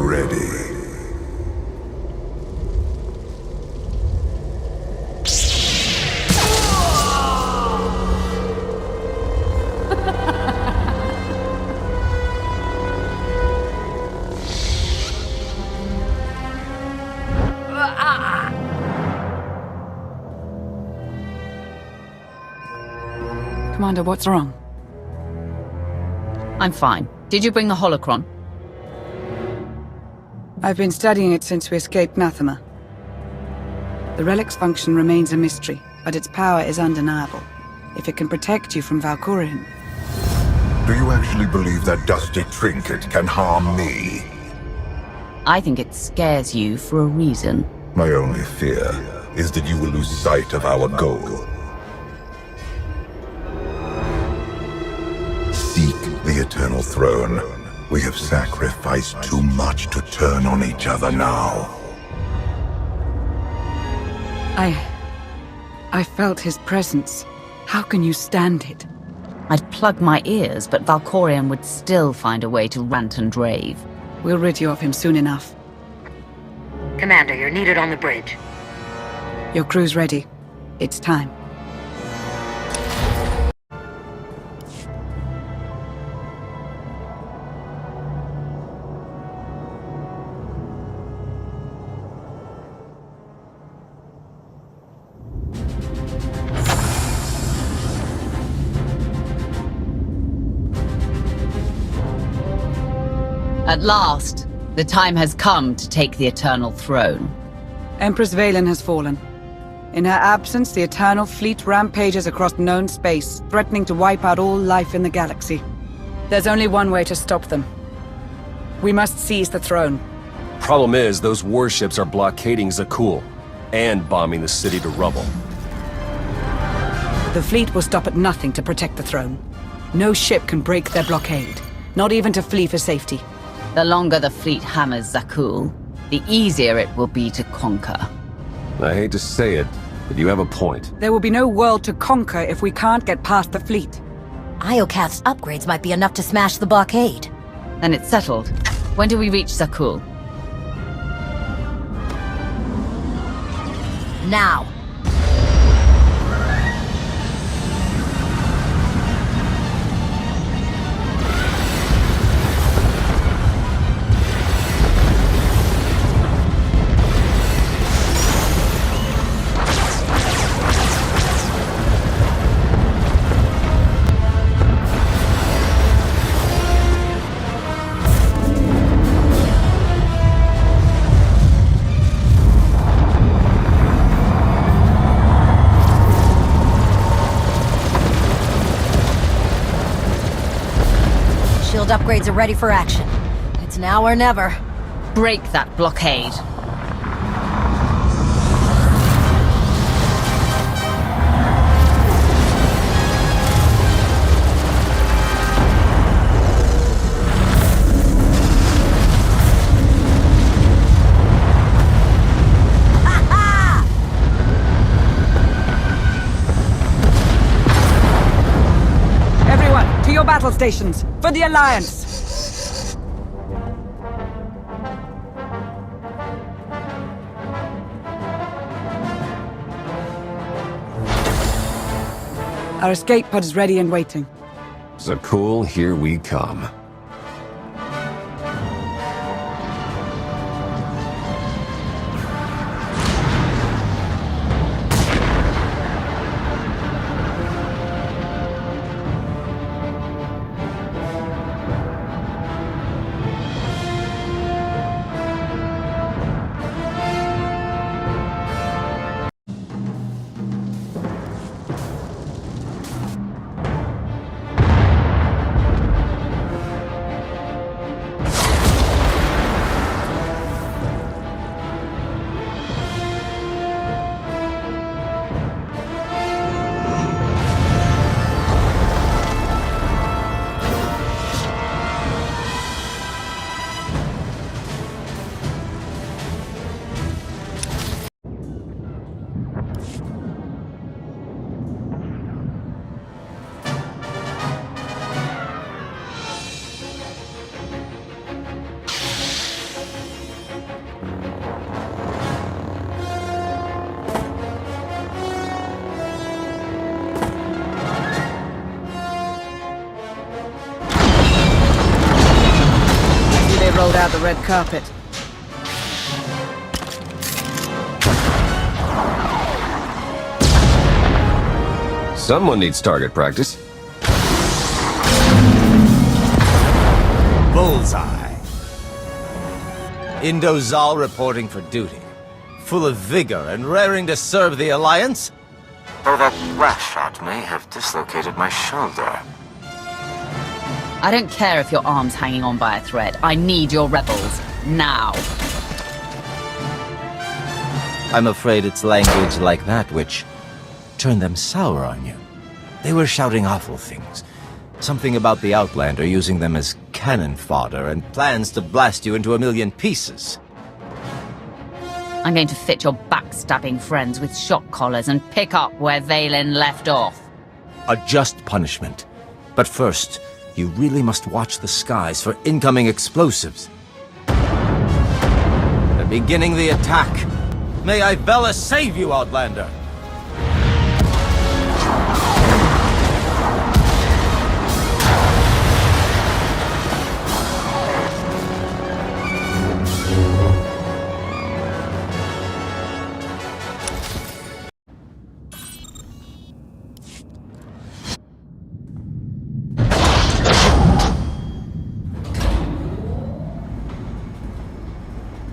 ready. Commander, what's wrong? I'm fine. Did you bring the holocron? I've been studying it since we escaped Nathema. The relic's function remains a mystery, but its power is undeniable. If it can protect you from Valkorion. Do you actually believe that dusty trinket can harm me? I think it scares you for a reason. My only fear is that you will lose sight of our goal. Seek the Eternal Throne. We have sacrificed too much to turn on each other now. I felt his presence. How can you stand it? I'd plug my ears, but Valkorion would still find a way to rant and rave. We'll rid you of him soon enough. Commander, you're needed on the bridge. Your crew's ready. It's time. At last, the time has come to take the Eternal Throne. Empress Valen has fallen. In her absence, the Eternal Fleet rampages across known space, threatening to wipe out all life in the galaxy. There's only one way to stop them. We must seize the throne. Problem is, those warships are blockading Zakul and bombing the city to rubble. The fleet will stop at nothing to protect the throne. No ship can break their blockade, not even to flee for safety. The longer the fleet hammers Zakul, the easier it will be to conquer. I hate to say it, but you have a point. There will be no world to conquer if we can't get past the fleet. Iocath's upgrades might be enough to smash the blockade. Then it's settled. When do we reach Zakul? Now. Shield upgrades are ready for action. It's now or never. Break that blockade. Everyone, to your battle stations, for the Alliance! Our escape pod is ready and waiting. Zakul, here we come. red carpet. Someone needs target practice. Bullseye. Indozal reporting for duty. Full of vigor and raring to serve the Alliance? Though that last shot may have dislocated my shoulder. I don't care if your arm's hanging on by a thread. I need your rebels. Now. I'm afraid it's language like that which turned them sour on you. They were shouting awful things. Something about the Outlander using them as cannon fodder and plans to blast you into a million pieces. I'm going to fit your backstabbing friends with shock collars and pick up where Valen left off. A just punishment. But first, you really must watch the skies for incoming explosives. They're beginning the attack. May Ibella save you, Outlander!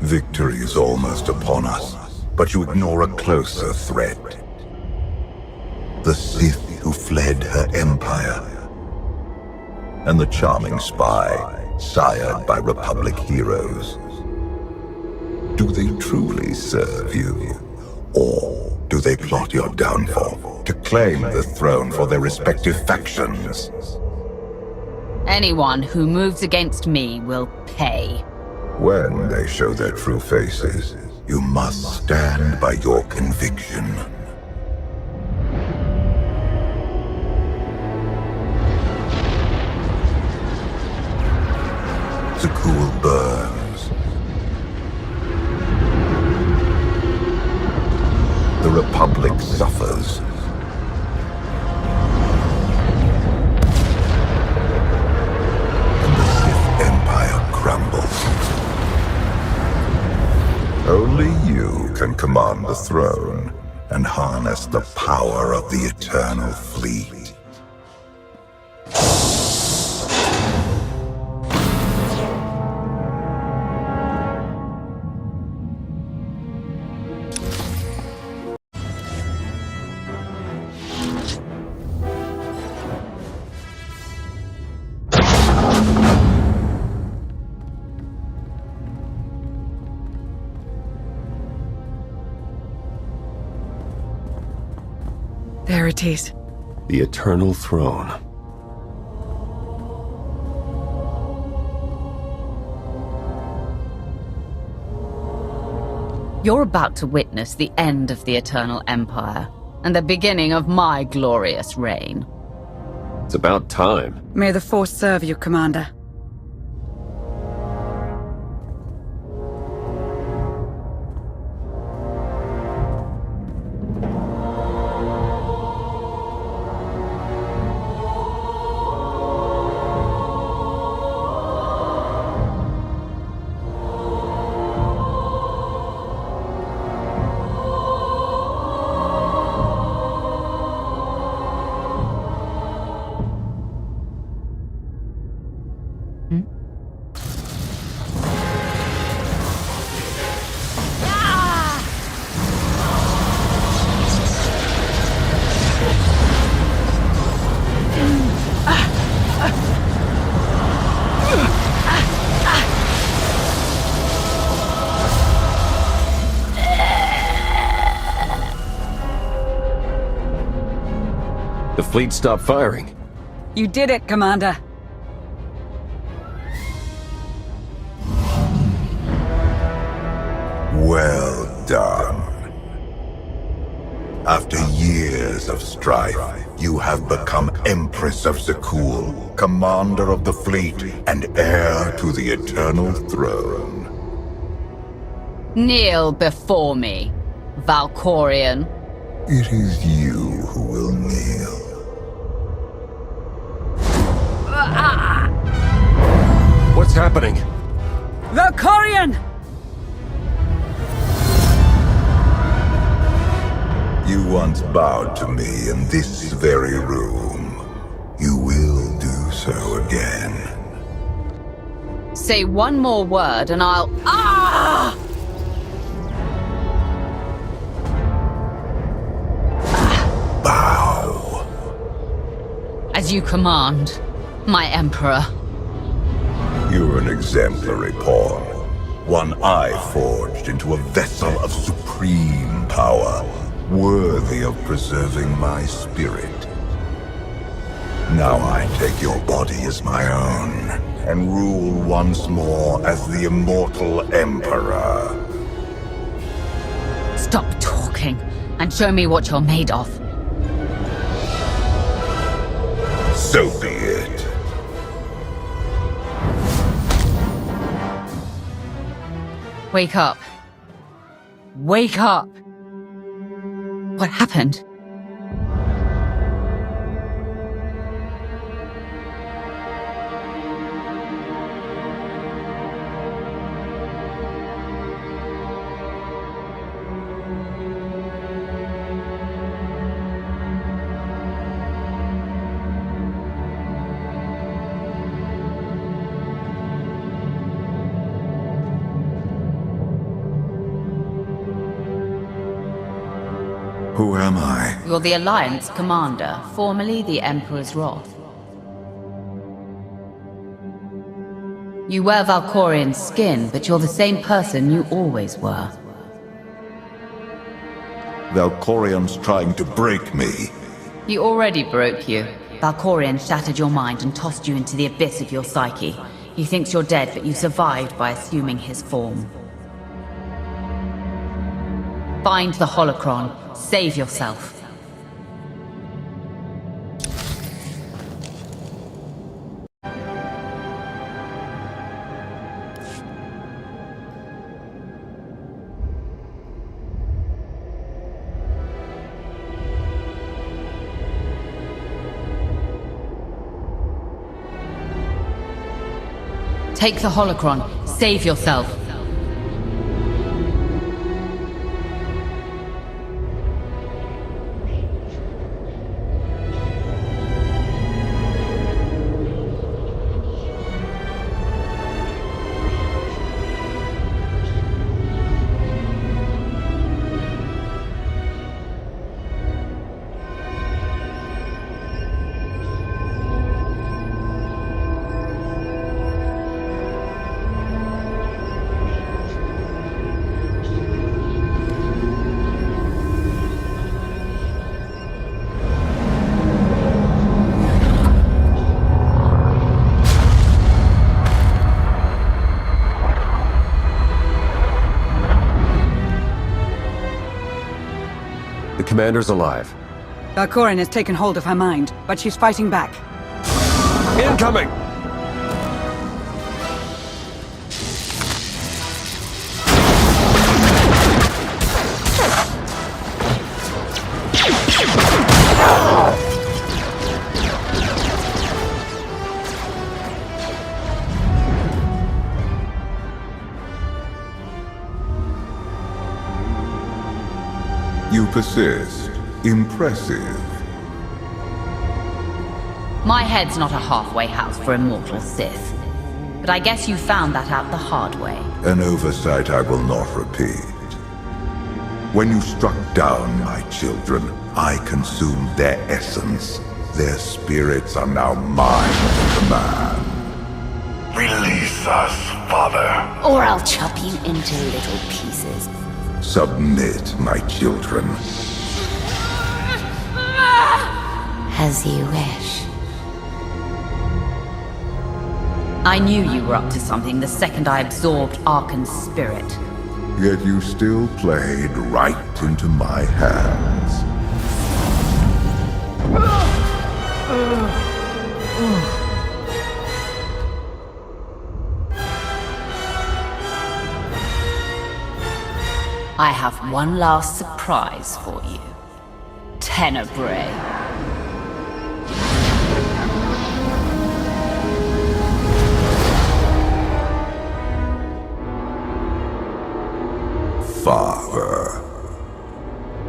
Victory is almost upon us, but you ignore a closer threat. The Sith who fled her empire. And the charming spy, sired by Republic heroes. Do they truly serve you? Or do they plot your downfall to claim the throne for their respective factions? Anyone who moves against me will pay. When they show their true faces, you must stand by your conviction. Zakul burns. The Republic suffers. And the Sith Empire crumbles. Only you can command the throne and harness the power of the Eternal Fleet. There it is. The Eternal Throne. You're about to witness the end of the Eternal Empire, and the beginning of my glorious reign. It's about time. May the Force serve you, Commander. The fleet stopped firing. You did it, Commander. Well done. After years of strife, you have become Empress of Zakul, Commander of the Fleet, and heir to the Eternal Throne. Kneel before me, Valkorian. It is you who will kneel. What's happening? Valkorion! You once bowed to me in this very room. You will do so again. Say one more word and I'll... Ah! Bow. As you command, my Emperor. You're an exemplary pawn. One I forged into a vessel of supreme power, worthy of preserving my spirit. Now I take your body as my own, and rule once more as the immortal Emperor. Stop talking and show me what you're made of. So be it. Wake up. Wake up! What happened? Who am I? You're the Alliance Commander, formerly the Emperor's Wrath. You wear Valkorion's skin, but you're the same person you always were. Valkorion's trying to break me. He already broke you. Valkorion shattered your mind and tossed you into the abyss of your psyche. He thinks you're dead, but you survived by assuming his form. Find the holocron. Save yourself. Take the holocron. Save yourself. The commander's alive. Valkorion has taken hold of her mind, but she's fighting back. Incoming! You persist. Impressive. My head's not a halfway house for immortal Sith. But I guess you found that out the hard way. An oversight I will not repeat. When you struck down my children, I consumed their essence. Their spirits are now mine to command. Release us, Father. Or I'll chop you into little pieces. Submit, my children. As you wish. I knew you were up to something the second I absorbed Arkan's spirit. Yet you still played right into my hands. I have one last surprise for you. Tenebrae. father.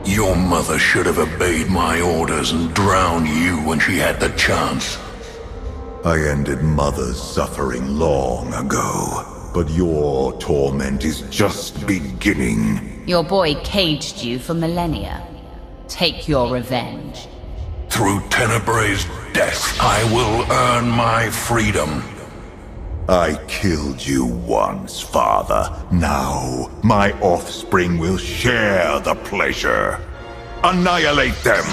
Your mother should have obeyed my orders and drowned you when she had the chance. I ended Mother's suffering long ago, but your torment is just beginning. Your boy caged you for millennia. Take your revenge. Through Tenebre's death, I will earn my freedom. I killed you once, Father. Now, my offspring will share the pleasure. Annihilate them!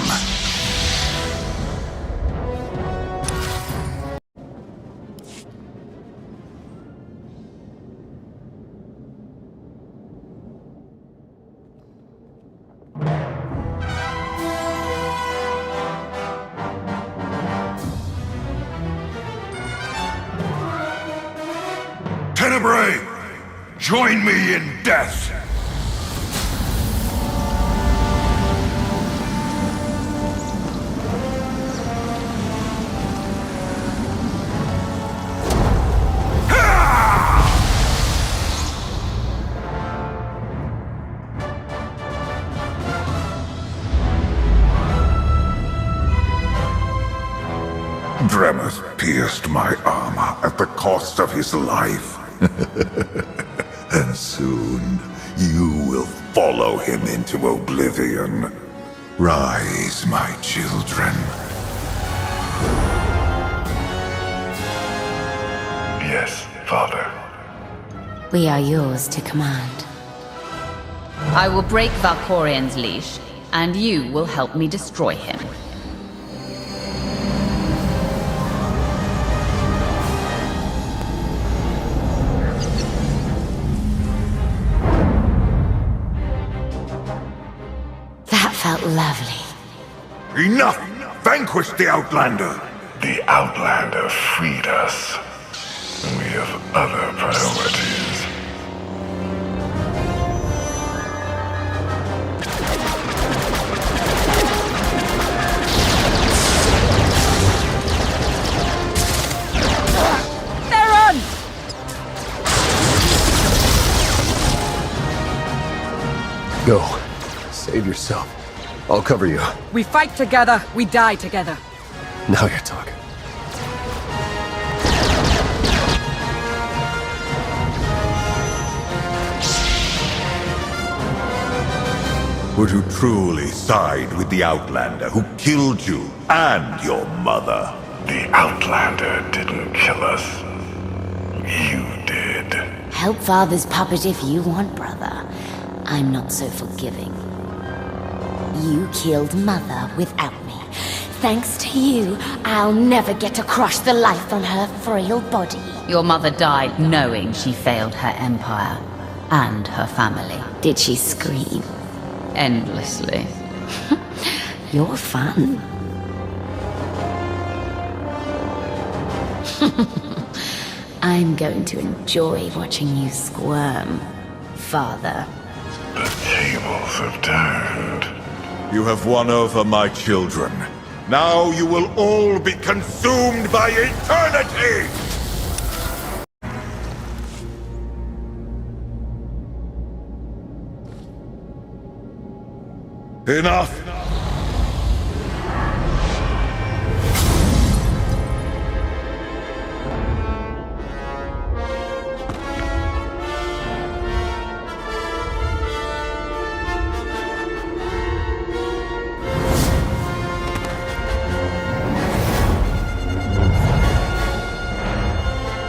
Tenebrae, join me in death! Dremus pierced my armor at the cost of his life. And soon, you will follow him into oblivion. Rise, my children. Yes, Father. We are yours to command. I will break Valkorian's leash, and you will help me destroy him. That felt lovely. Enough! Vanquish the Outlander! The Outlander freed us. We have other priorities. They're on! Go. Save yourself. I'll cover you. We fight together, we die together. Now you're talking. Would you truly side with the Outlander who killed you and your mother? The Outlander didn't kill us. You did. Help Father's puppet if you want, brother. I'm not so forgiving. You killed Mother without me. Thanks to you, I'll never get to crush the life on her frail body. Your mother died knowing she failed her empire and her family. Did she scream? Endlessly. You're fun. I'm going to enjoy watching you squirm, Father. The tables have turned. You have won over my children. Now you will all be consumed by eternity! Enough!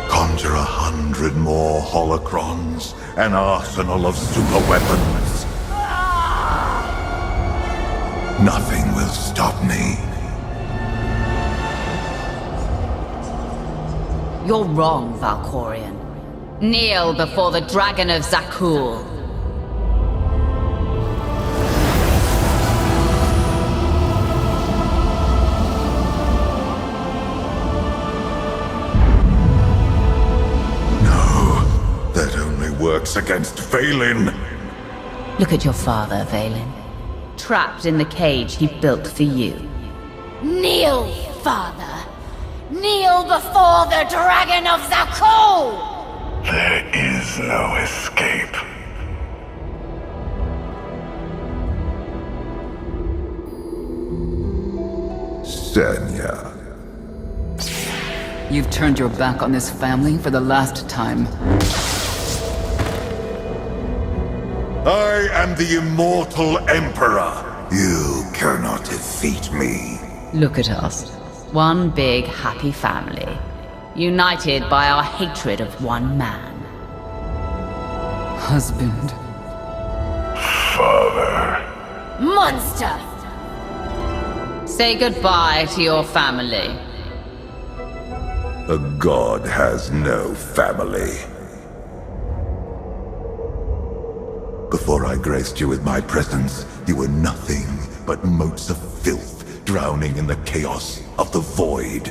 Conjure 100 more holocrons, an arsenal of superweapons. Nothing will stop me. You're wrong, Valkorian. Kneel before the Dragon of Zakul. No, that only works against Valen. Look at your father, Valen. Trapped in the cage he built for you. Kneel, Father! Kneel before the Dragon of Zakul! There is no escape. Senya. You've turned your back on this family for the last time. I am the immortal Emperor. You cannot defeat me. Look at us. One big happy family. United by our hatred of one man. Husband. Father. Monster! Say goodbye to your family. A god has no family. Before I graced you with my presence, you were nothing but motes of filth drowning in the chaos of the void.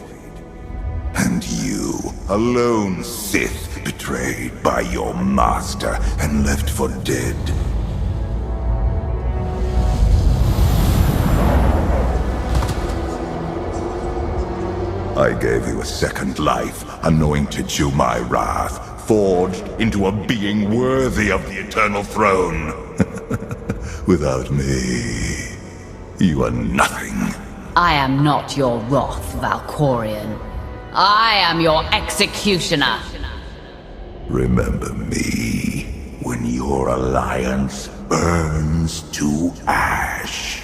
And you, a lone Sith, betrayed by your master and left for dead. I gave you a second life, anointed you my wrath, forged into a being worthy of the eternal throne. Without me, you are nothing. I am not your wrath, Valkorion. I am your executioner. Remember me when your alliance burns to ash.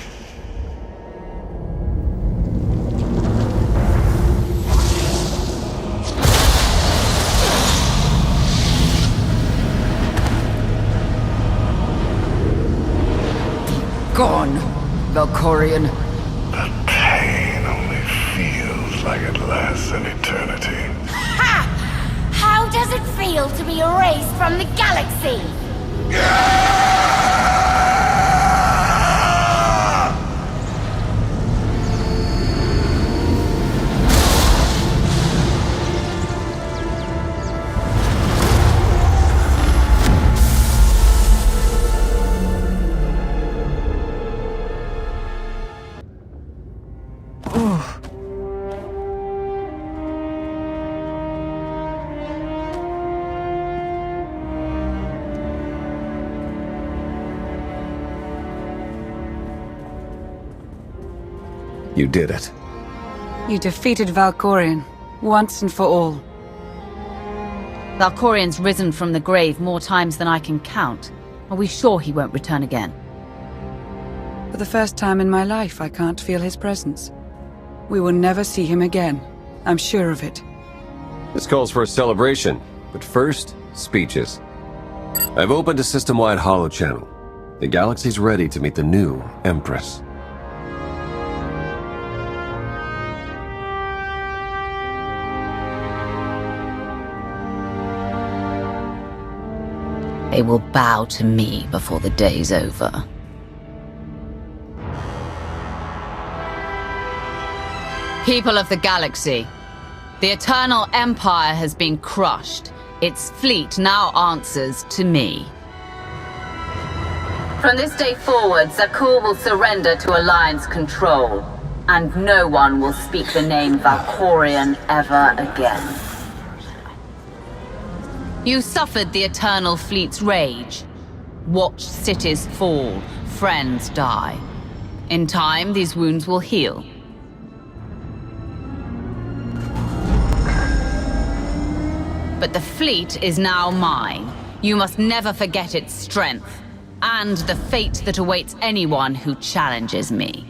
Gone, Valkorion. The pain only feels like it lasts an eternity. Ha! How does it feel to be erased from the galaxy? You did it. You defeated Valkorion, once and for all. Valkorion's risen from the grave more times than I can count. Are we sure he won't return again? For the first time in my life, I can't feel his presence. We will never see him again. I'm sure of it. This calls for a celebration, but first, speeches. I've opened a system-wide holo channel. The galaxy's ready to meet the new Empress. They will bow to me before the day's over. People of the galaxy, the Eternal Empire has been crushed. Its fleet now answers to me. From this day forward, Zakuul will surrender to Alliance control, and no one will speak the name Valkorion ever again. You suffered the Eternal Fleet's rage. Watched cities fall, friends die. In time, these wounds will heal. But the fleet is now mine. You must never forget its strength, and the fate that awaits anyone who challenges me.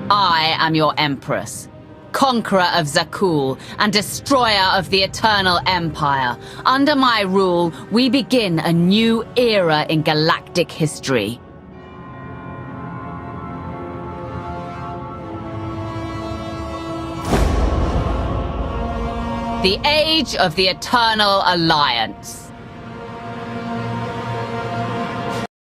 I am your Empress, conqueror of Zakuul and destroyer of the Eternal Empire. Under my rule, we begin a new era in galactic history. The Age of the Eternal Alliance.